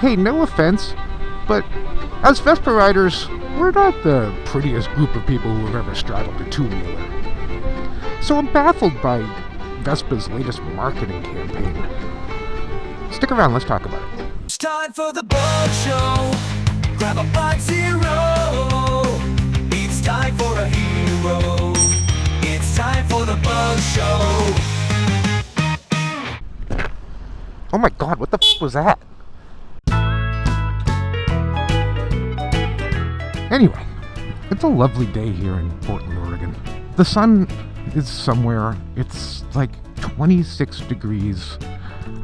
hey, no offense, but as Vespa riders, we're not the prettiest group of people who have ever straddled a two-wheeler. So I'm baffled by Vespa's latest marketing campaign. Stick around, let's talk about it. It's time for the Bug Show. Grab a Bike Zero. It's time for a hero. It's time for the Bug Show. Oh my god, what the f was that? Anyway, it's a lovely day here in Portland, Oregon. The sun is somewhere, it's like 26 degrees.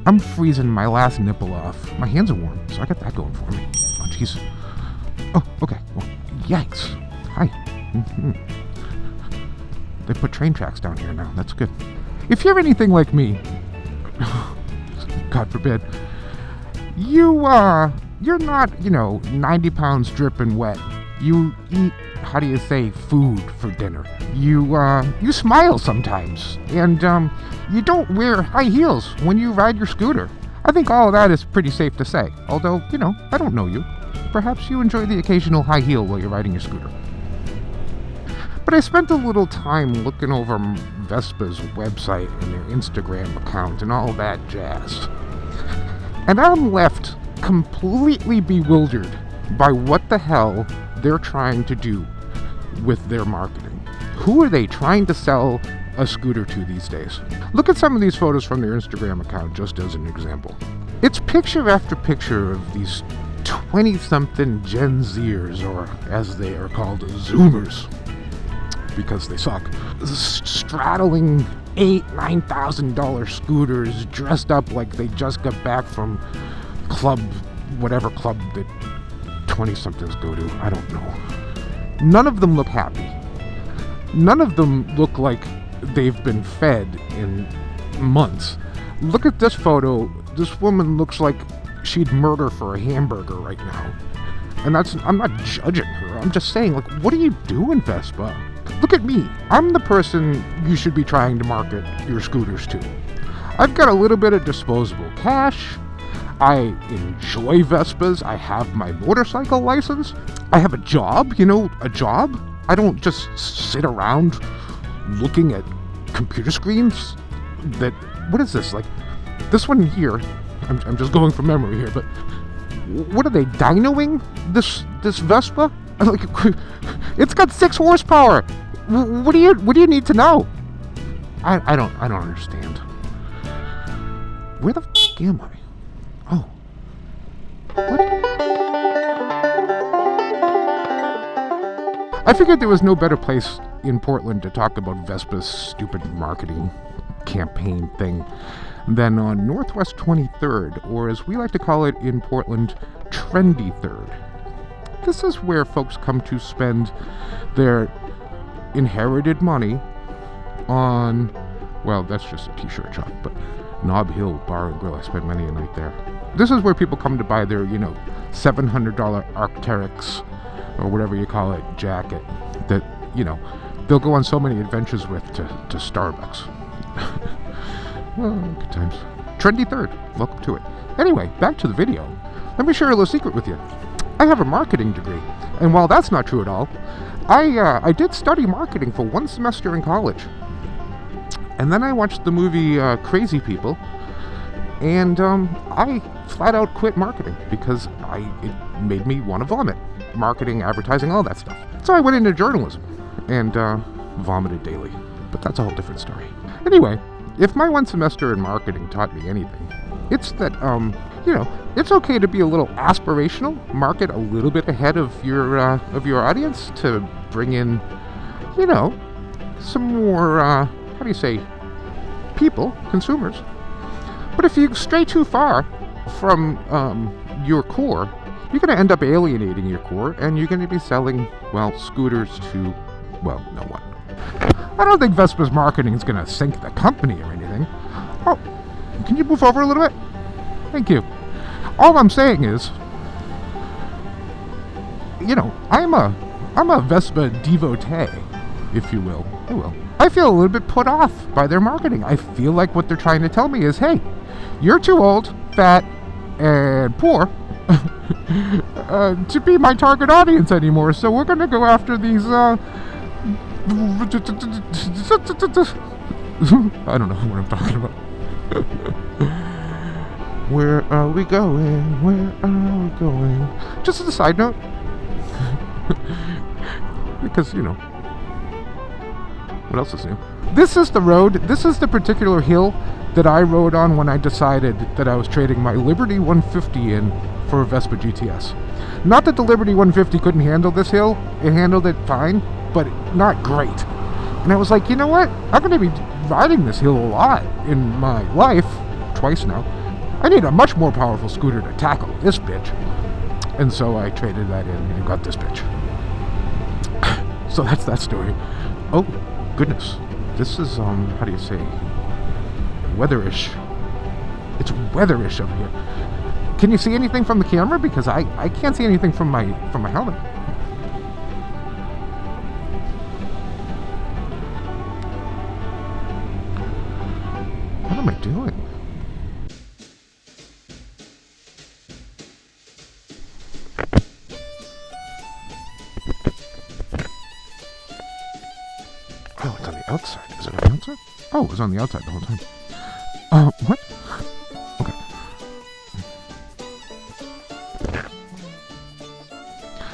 I'm freezing my last nipple off. My hands are warm, so I got that going for me. Oh, jeez. Oh, okay. Well, yikes. Hi. They put train tracks down here now. That's good. If you're anything like me, God forbid, you're not, 90 pounds dripping wet. You eat, how do you say, food for dinner. You smile sometimes, and you don't wear high heels when you ride your scooter. I think all of that is pretty safe to say, although, I don't know you. Perhaps you enjoy the occasional high heel while you're riding your scooter. But I spent a little time looking over Vespa's website and their Instagram account and all that jazz. And I'm left completely bewildered by what the hell they're trying to do with their marketing. Who are they trying to sell a scooter to these days? Look at some of these photos from their Instagram account, just as an example. It's picture after picture of these 20-something Gen Zers, or as they are called, Zoomers, because they suck, straddling $8,000-$9,000 scooters, dressed up like they just got back from whatever club that 20-somethings go to. I don't know. None of them look happy. None of them look like they've been fed in months. Look at this photo. This woman looks like she'd murder for a hamburger right now. And I'm not judging her. I'm just saying, what are you doing, Vespa? Look at me. I'm the person you should be trying to market your scooters to. I've got a little bit of disposable cash. I enjoy Vespas. I have my motorcycle license. I have a job, a job. I don't just sit around looking at computer screens what is this? This one here, I'm just going from memory here, but what are they, dynoing this Vespa? It's got 6 horsepower. What do you need to know? I don't understand. Where the f*** am I? Oh. What? I figured there was no better place in Portland to talk about Vespa's stupid marketing campaign thing than on Northwest 23rd, or as we like to call it in Portland, Trendy 3rd. This is where folks come to spend their inherited money on, well, that's just a t-shirt shop, but Nob Hill Bar and Grill, I spent many a night there. This is where people come to buy their, $700 Arc'teryx, or whatever you call it, jacket, that, they'll go on so many adventures with to Starbucks. Well, good times. Trendy 3rd, welcome to it. Anyway, back to the video. Let me share a little secret with you. I have a marketing degree, and while that's not true at all, I did study marketing for 1 semester in college. And then I watched the movie Crazy People, and I flat out quit marketing because it made me want to vomit. Marketing, advertising, all that stuff. So I went into journalism and vomited daily. But that's a whole different story. Anyway, if my 1 semester in marketing taught me anything, it's that, it's okay to be a little aspirational, market a little bit ahead of your audience to bring in, some more, people, consumers. But if you stray too far from your core, you're going to end up alienating your core, and you're going to be selling, scooters to, no one. I don't think Vespa's marketing is going to sink the company or anything. Oh, can you move over a little bit? Thank you. All I'm saying is, I'm a Vespa devotee, if you will. I feel a little bit put off by their marketing. I feel like what they're trying to tell me is, hey, you're too old, fat, and poor to be my target audience anymore. So we're gonna go after these. I don't know what I'm talking about. Where are we going? Where are we going? Just as a side note, because you know, what else is new? This is the road. This is the particular hill that I rode on when I decided that I was trading my Liberty 150 in for a Vespa GTS. Not that the Liberty 150 couldn't handle this hill. It handled it fine, but not great. And I was like, you know what? I'm going to be riding this hill a lot in my life, twice now. I need a much more powerful scooter to tackle this bitch. And so I traded that in and got this bitch. So that's that story. Oh, goodness. This is, how do you say, weatherish. It's weatherish over here. Can you see anything from the camera? Because I can't see anything from my helmet. What am I doing? Oh, it's on the outside. Is it on the outside? Oh, it was on the outside the whole time. What? Okay.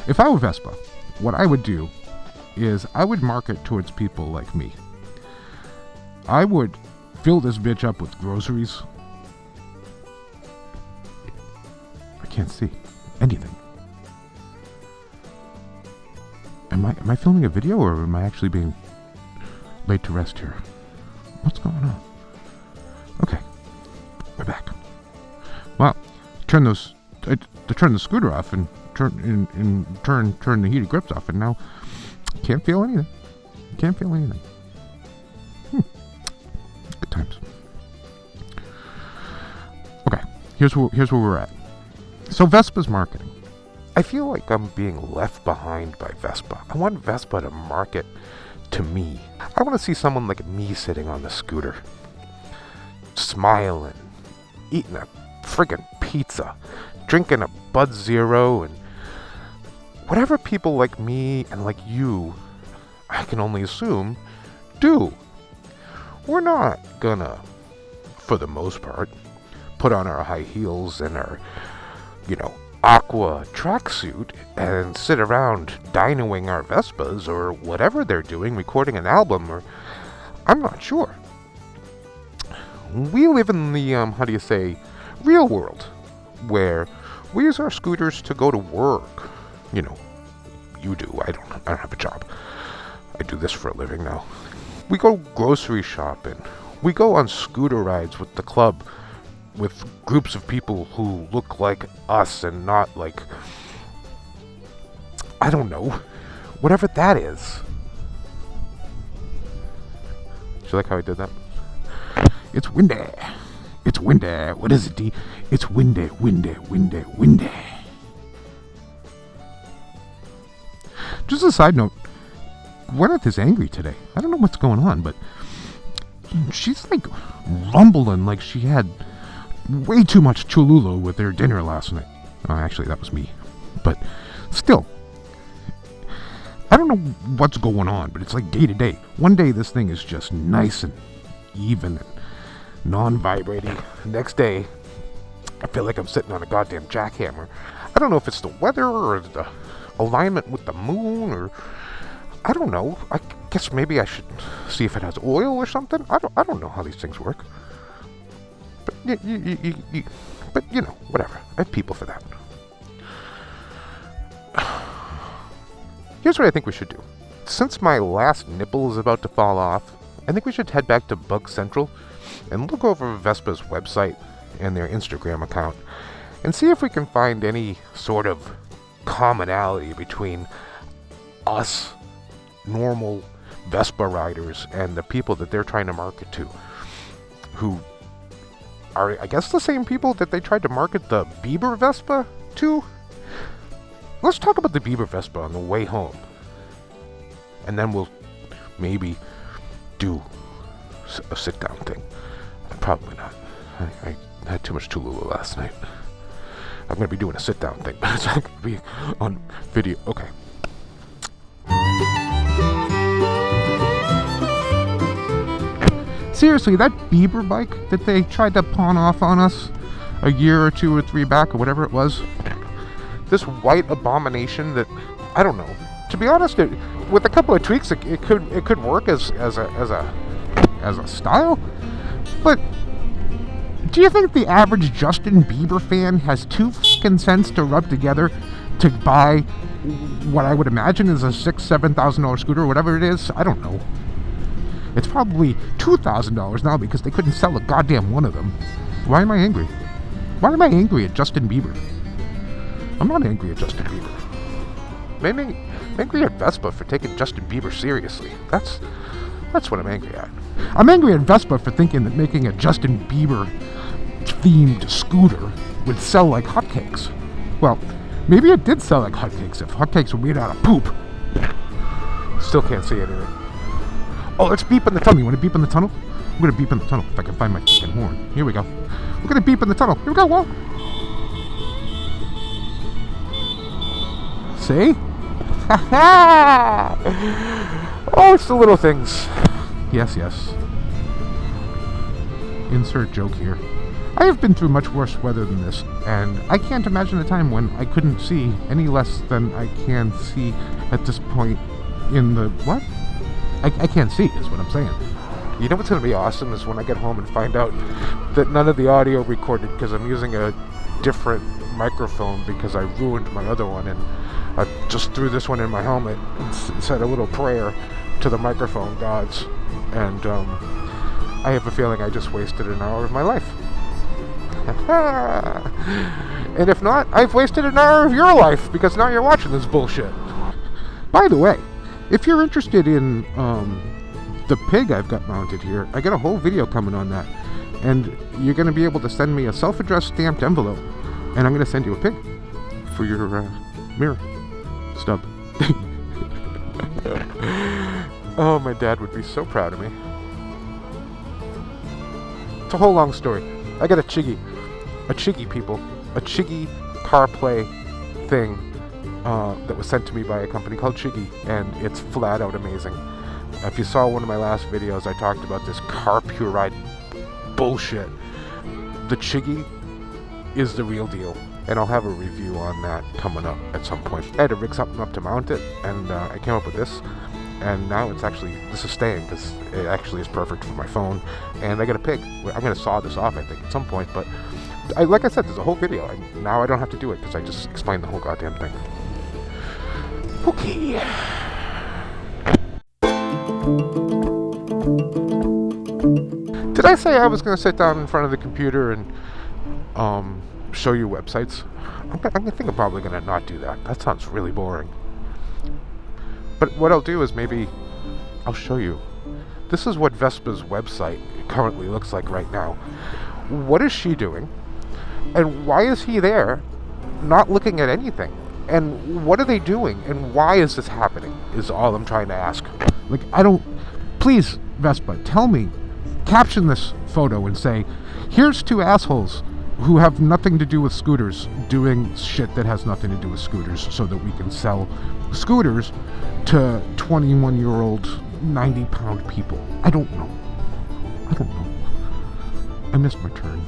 If I were Vespa, what I would do is I would market towards people like me. I would fill this bitch up with groceries. I can't see anything. Am I filming a video or am I actually being laid to rest here? What's going on? Okay, we're back. Well, turn the scooter off and turn the heated grips off, and now can't feel anything. Can't feel anything. Good times. Okay, here's where we're at. So Vespa's marketing. I feel like I'm being left behind by Vespa. I want Vespa to market to me. I want to see someone like me sitting on the scooter, smiling, eating a friggin' pizza, drinking a Bud Zero, and whatever people like me and like you, I can only assume, do. We're not gonna, for the most part, put on our high heels and our, aqua tracksuit and sit around dynoing our Vespas or whatever they're doing, recording an album, or I'm not sure. We live in the, real world, where we use our scooters to go to work. You do. I don't have a job. I do this for a living now. We go grocery shopping. We go on scooter rides with the club, with groups of people who look like us and not like, I don't know, whatever that is. Do you like how I did that? It's windy. It's windy. What is it, D? It's windy, windy, windy, windy. Just a side note, Gwyneth is angry today. I don't know what's going on, but she's like rumbling like she had way too much Cholula with their dinner last night. Oh, actually, that was me. But still, I don't know what's going on, but it's like day to day. One day this thing is just nice and even and non-vibrating. Next day, I feel like I'm sitting on a goddamn jackhammer. I don't know if it's the weather or the alignment with the moon, or I don't know. I guess maybe I should see if it has oil or something. I don't know how these things work. But whatever. I have people for that. Here's what I think we should do. Since my last nipple is about to fall off, I think we should head back to Bug Central and look over Vespa's website and their Instagram account and see if we can find any sort of commonality between us normal Vespa riders and the people that they're trying to market to, who are, I guess, the same people that they tried to market the Bieber Vespa to. Let's talk about the Bieber Vespa on the way home, and then we'll maybe do a sit-down thing. Probably not. I had too much Tulula last night. I'm gonna be doing a sit-down thing, but it's not gonna be on video. Okay. Seriously, that Bieber bike that they tried to pawn off on us a year or 2 or 3 back, or whatever it was, this white abomination that, I don't know. To be honest, with a couple of tweaks, it could work as a style. But do you think the average Justin Bieber fan has 2 fucking cents to rub together to buy what I would imagine is a $6,000-$7,000 scooter, or whatever it is? I don't know. It's probably $2,000 now because they couldn't sell a goddamn one of them. Why am I angry? Why am I angry at Justin Bieber? I'm not angry at Justin Bieber. I'm angry at Vespa for taking Justin Bieber seriously. That's what I'm angry at. I'm angry at Vespa for thinking that making a Justin Bieber themed scooter would sell like hotcakes. Well, maybe it did sell like hotcakes if hotcakes were made out of poop. Still can't see anything. Oh, let's beep in the tunnel. You want to beep in the tunnel? I'm going to beep in the tunnel if I can find my fucking horn. Here we go. We're going to beep in the tunnel. Here we go, Walt. See? Oh, it's the little things. Yes, yes. Insert joke here. I have been through much worse weather than this, and I can't imagine a time when I couldn't see any less than I can see at this point in the... What? I can't see, is what I'm saying. You know what's going to be awesome is when I get home and find out that none of the audio recorded because I'm using a different microphone because I ruined my other one, and I just threw this one in my helmet and said a little prayer to the microphone gods, and I have a feeling I just wasted an hour of my life. And if not, I've wasted an hour of your life because now you're watching this bullshit. By the way, if you're interested in the pig I've got mounted here, I got a whole video coming on that, and you're going to be able to send me a self-addressed stamped envelope, and I'm going to send you a pig for your mirror stub. Oh, my dad would be so proud of me. It's a whole long story. I got a Chiggy CarPlay thing that was sent to me by a company called Chiggy, and it's flat out amazing. If you saw one of my last videos, I talked about this car pure ride bullshit. The Chiggy is the real deal, and I'll have a review on that coming up at some point. I had to rig something up to mount it, and I came up with this, and now this is staying because it actually is perfect for my phone, and I got a pig. I'm going to saw this off, I think, at some point, but like I said, there's a whole video. Now I don't have to do it because I just explained the whole goddamn thing. Okay. Did I say I was going to sit down in front of the computer and show you websites? I think I'm probably going to not do that. That sounds really boring. But what I'll do is maybe I'll show you. This is what Vespa's website currently looks like right now. What is she doing? And why is he there not looking at anything? And what are they doing? And why is this happening? Is all I'm trying to ask. Like, please, Vespa, tell me, caption this photo and say, here's 2 assholes who have nothing to do with scooters doing shit that has nothing to do with scooters so that we can sell scooters to 21-year-old 90-pound people. I don't know. I missed my turn.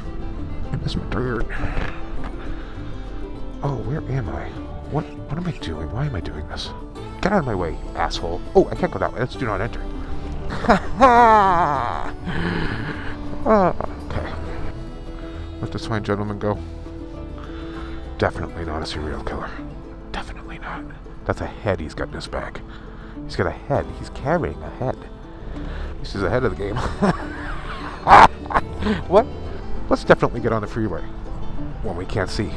Oh, where am I? What am I doing? Why am I doing this? Get out of my way, asshole. Oh, I can't go that way. Let's do not enter. Okay. Let this fine gentleman go. Definitely not a serial killer. Definitely not. That's a head he's got in his bag. He's got a head. He's carrying a head. This is ahead of the game. What? Let's definitely get on the freeway when we can't see.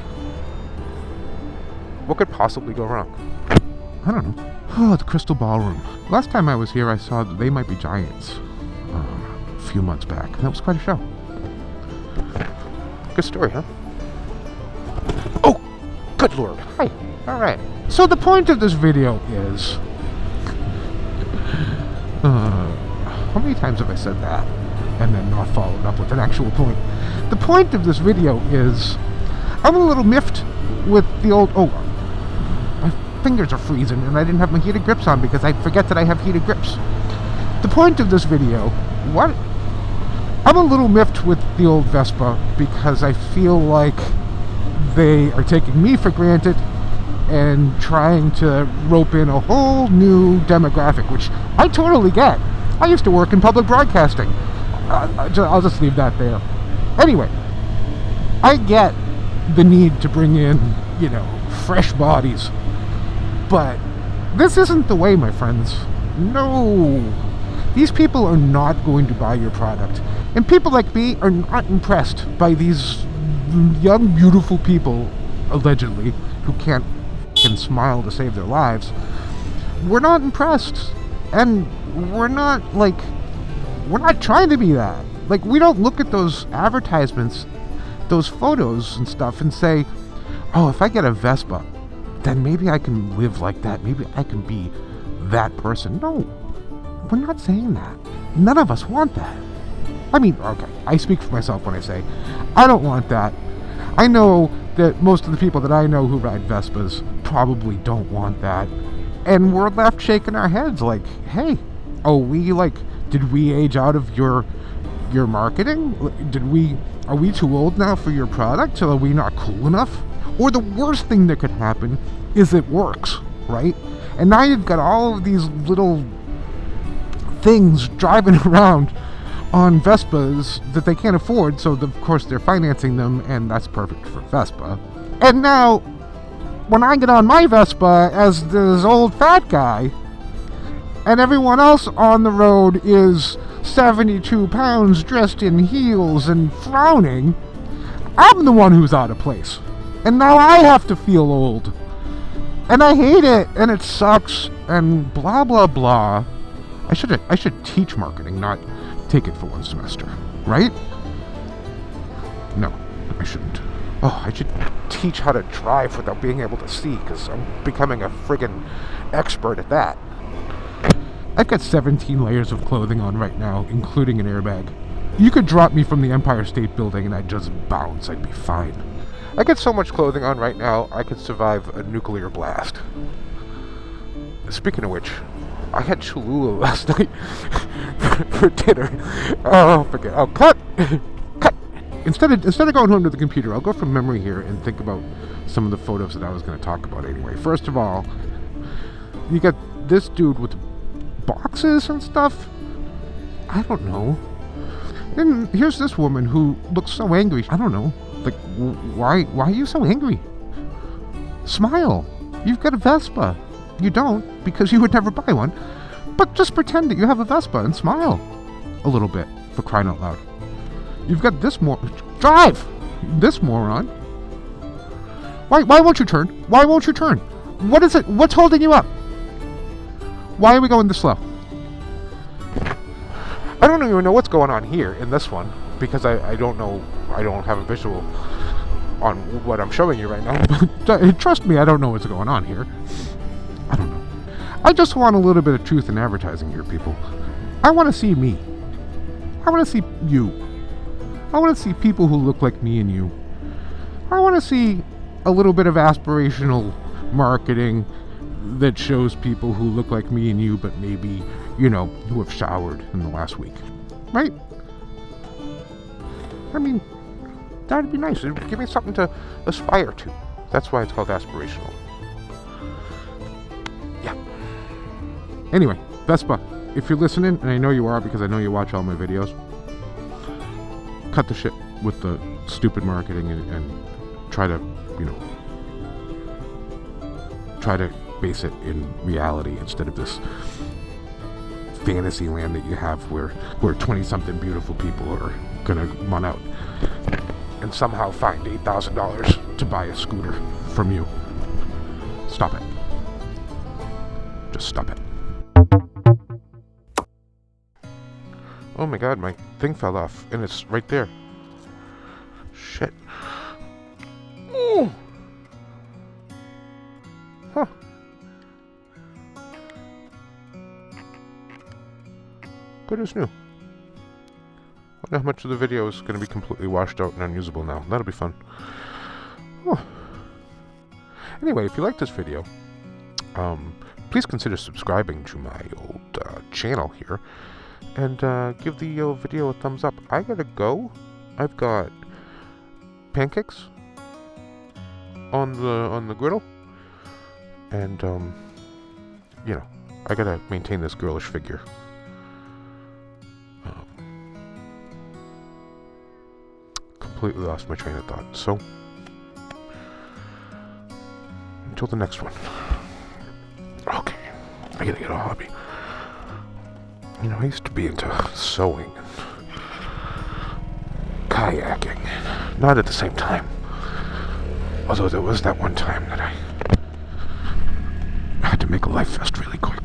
What could possibly go wrong? I don't know. Oh, the Crystal Ballroom. Last time I was here, I saw that They Might Be Giants a few months back. That was quite a show. Good story, huh? Oh, good lord. Hi. All right. So the point of this video is... how many times have I said that and then not followed up with an actual point? The point of this video is I'm a little miffed with the old... Oh, my fingers are freezing and I didn't have my heated grips on because I forget that I have heated grips. The point of this video, what? I'm a little miffed with the old Vespa because I feel like they are taking me for granted and trying to rope in a whole new demographic, which I totally get. I used to work in public broadcasting. I'll just leave that there. Anyway, I get the need to bring in, you know, fresh bodies. But this isn't the way, my friends. No. These people are not going to buy your product. And people like me are not impressed by these young, beautiful people, allegedly, who can smile to save their lives. We're not impressed. And we're not trying to be that. Like, we don't look at those advertisements, those photos and stuff, and say, oh, if I get a Vespa, then maybe I can live like that. Maybe I can be that person. No, we're not saying that. None of us want that. I mean, okay, I speak for myself when I say I don't want that. I know that most of the people that I know who ride Vespas probably don't want that. And we're left shaking our heads like, hey, did we age out of your marketing? Are we too old now for your product? Are we not cool enough? Or the worst thing that could happen is it works, right? And now you've got all of these little things driving around on Vespas that they can't afford, so of course they're financing them, and that's perfect for Vespa. And now, when I get on my Vespa as this old fat guy, and everyone else on the road is 72 pounds dressed in heels and frowning, I'm the one who's out of place. And now I have to feel old. And I hate it, and it sucks, and blah blah blah. I should teach marketing, not take it for one semester, right? No, I shouldn't. Oh, I should teach how to drive without being able to see, because I'm becoming a friggin' expert at that. I've got 17 layers of clothing on right now, including an airbag. You could drop me from the Empire State Building and I'd just bounce, I'd be fine. I got so much clothing on right now, I could survive a nuclear blast. Speaking of which, I had Cholula last night for dinner. Oh, forget. Oh, cut! Cut! Instead of going home to the computer, I'll go from memory here and think about some of the photos that I was going to talk about anyway. First of all, you got this dude with boxes and stuff. I don't know. Then here's this woman who looks so angry. I don't know. Like, why are you so angry? Smile. You've got a Vespa. You don't, because you would never buy one. But just pretend that you have a Vespa and smile a little bit, for crying out loud. You've got this drive! This moron. Why won't you turn? Why won't you turn? What is it? What's holding you up? Why are we going this slow? I don't even know what's going on here in this one, because I don't know, I don't have a visual on what I'm showing you right now. But trust me, I don't know what's going on here. I don't know. I just want a little bit of truth in advertising here, people. I want to see me. I want to see you. I want to see people who look like me and you. I want to see a little bit of aspirational marketing that shows people who look like me and you, but maybe, you know, who have showered in the last week. Right? I mean, that'd be nice. It'd give me something to aspire to. That's why it's called aspirational. Yeah. Anyway, Vespa, if you're listening, and I know you are because I know you watch all my videos, cut the shit with the stupid marketing and try to, you know, try to base it in reality instead of this fantasy land that you have where 20-something beautiful people are gonna run out and somehow find $8,000 to buy a scooter from you. Stop it. Just stop it. Oh my god, my thing fell off and it's right there. Shit. Ooh. Huh. Good as new. I wonder how much of the video is going to be completely washed out and unusable now. That'll be fun. Anyway, if you like this video, please consider subscribing to my old channel here, and give the video a thumbs up. I gotta go. I've got pancakes on the griddle, and you know, I gotta maintain this girlish figure. Completely lost my train of thought. So, until the next one. Okay, I gotta get a hobby. You know, I used to be into sewing and kayaking. Not at the same time. Although there was that one time that I had to make a life vest really quick.